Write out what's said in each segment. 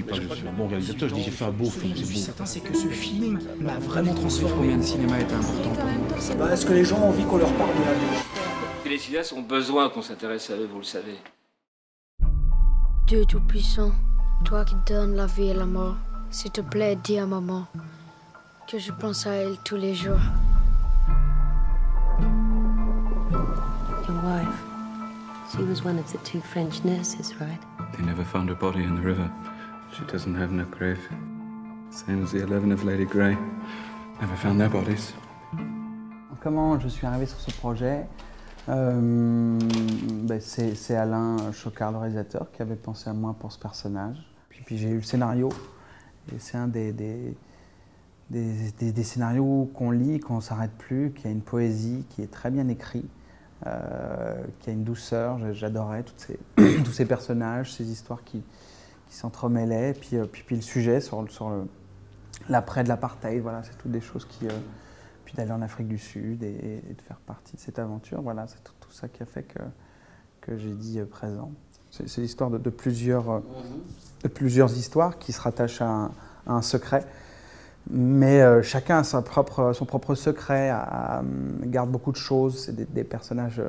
pas que je suis un bon réalisateur, je dis j'ai fait un beau film, c'est beau. Certain, c'est que ce film m'a vraiment transformé. Combien le cinéma est important pour nous? Est-ce que les gens ont envie qu'on leur parle de la vie? Les cinéastes ont besoin qu'on s'intéresse à eux, vous le savez. Dieu Tout-Puissant, toi qui donnes la vie et la mort, s'il te plaît, dis à maman que je pense à elle tous les jours. Your wife, she was one of the 2 French nurses, right? They never found her body in the river. She doesn't have no grave. Same as the 11 of Lady Grey. Never found their bodies. Comment je suis arrivé sur ce projet? C'est Alain Chocard, le réalisateur, qui avait pensé à moi pour ce personnage. Puis j'ai eu le scénario, et c'est un des scénarios qu'on lit, qu'on ne s'arrête plus, qui a une poésie, qui est très bien écrit, qui a une douceur. J'adorais tous ces personnages, ces histoires qui s'entremêlaient, puis le sujet sur l'après de l'apartheid, voilà, c'est toutes des choses qui... puis d'aller en Afrique du Sud et de faire partie de cette aventure, voilà, c'est tout ça qui a fait que j'ai dit présent. C'est l'histoire de plusieurs histoires qui se rattachent à un secret, mais chacun a son propre secret, garde beaucoup de choses. C'est des personnages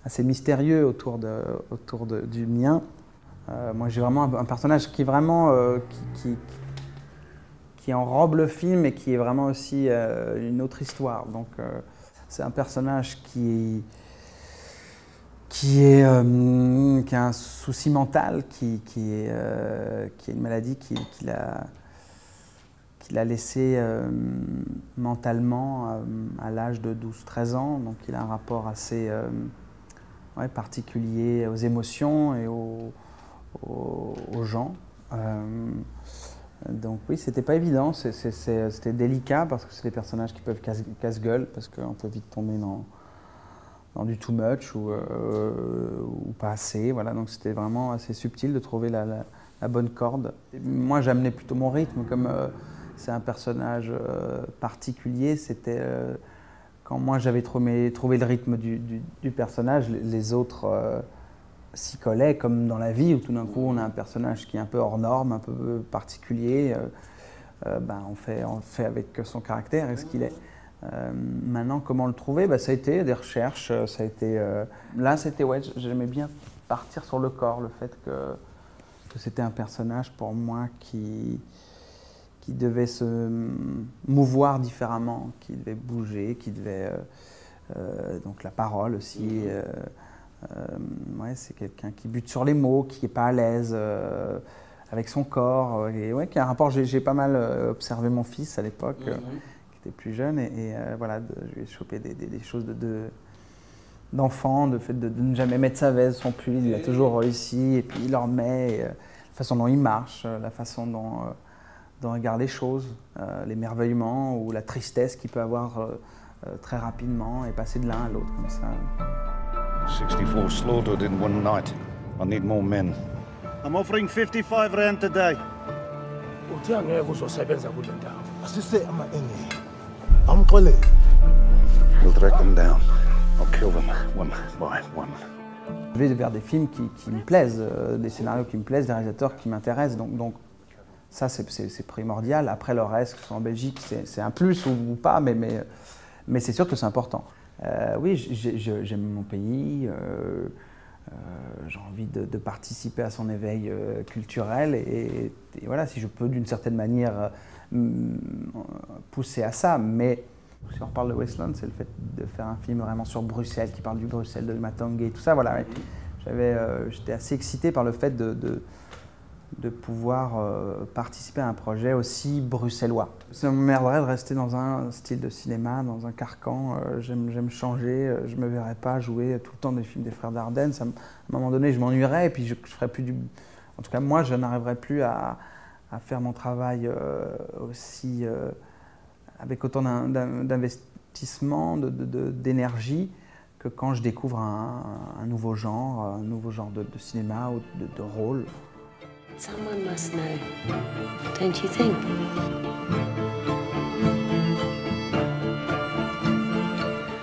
assez mystérieux autour du mien. Moi, j'ai vraiment un personnage qui vraiment qui enrobe le film et qui est vraiment aussi une autre histoire. Donc c'est un personnage qui a un souci mental, qui a une maladie qui l'a laissé mentalement à l'âge de 12-13 ans. Donc il a un rapport assez particulier aux émotions et aux gens. Donc oui, c'était pas évident, c'était délicat parce que c'est des personnages qui peuvent casse-gueule, parce qu'on peut vite tomber dans du too much ou pas assez. Voilà, donc c'était vraiment assez subtil de trouver la bonne corde. Et moi, j'amenais plutôt mon rythme, comme c'est un personnage particulier. C'était quand moi j'avais trouvé le rythme du personnage, les autres s'y collaient, comme dans la vie où tout d'un coup on a un personnage qui est un peu hors norme, un peu particulier. On fait avec son caractère et ce qu'il est. Maintenant, comment le trouver? Ça a été des recherches, ça a été... j'aimais bien partir sur le corps, le fait que c'était un personnage pour moi qui devait se mouvoir différemment, qui devait bouger, qui devait... donc la parole aussi. C'est quelqu'un qui bute sur les mots, qui n'est pas à l'aise avec son corps, et qui a un rapport. J'ai pas mal observé mon fils à l'époque, qui était plus jeune, et je lui ai chopé des choses d'enfant, de fait de ne jamais mettre sa veste, son pull, il a toujours réussi, et puis il en met, la façon dont il marche, la façon dont il regarde les choses, l'émerveillement ou la tristesse qu'il peut avoir très rapidement et passer de l'un à l'autre comme ça. 64 slaughtered in one night. I need more men. I'm offering 55 rand today. We'll track them down. I'll kill them one by one. Je vais vers des films qui me plaisent, des scénarios qui me plaisent, des réalisateurs qui m'intéressent. Donc ça, c'est primordial. Après, le reste, que ce soit en Belgique, c'est un plus ou pas, mais c'est sûr que c'est important. Oui, j'aime mon pays, j'ai envie de participer à son éveil culturel et voilà, si je peux d'une certaine manière pousser à ça. Mais si on reparle de Wasteland, c'est le fait de faire un film vraiment sur Bruxelles, qui parle du Bruxelles, de Matangue et tout ça. Voilà, j'étais assez excité par le fait de pouvoir participer à un projet aussi bruxellois. Ça m'emmerderait de rester dans un style de cinéma, dans un carcan. J'aime changer, je ne me verrais pas jouer tout le temps des films des frères Dardenne. À un moment donné, je m'ennuierais et puis je ferais plus du... En tout cas, moi, je n'arriverais plus à faire mon travail aussi avec autant d'investissement, d'énergie, que quand je découvre un nouveau genre de cinéma ou de rôle. Someone must know, don't you think?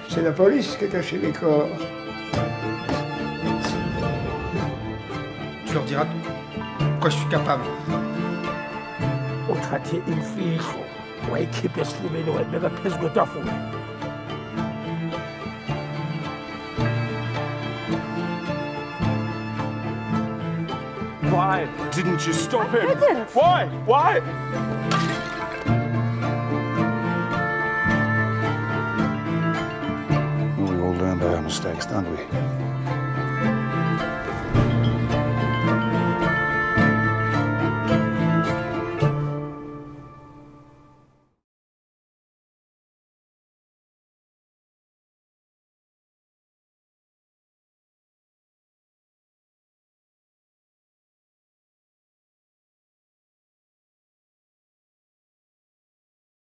C'est la police qui a caché les corps. Tu leur diras de quoi je suis capable. o thathe imfihlo wayikhipha esifubeni wayibeka phezu kwetafula. Why didn't you stop him? I didn't. Why? Why? Well, we all learned our mistakes, don't we?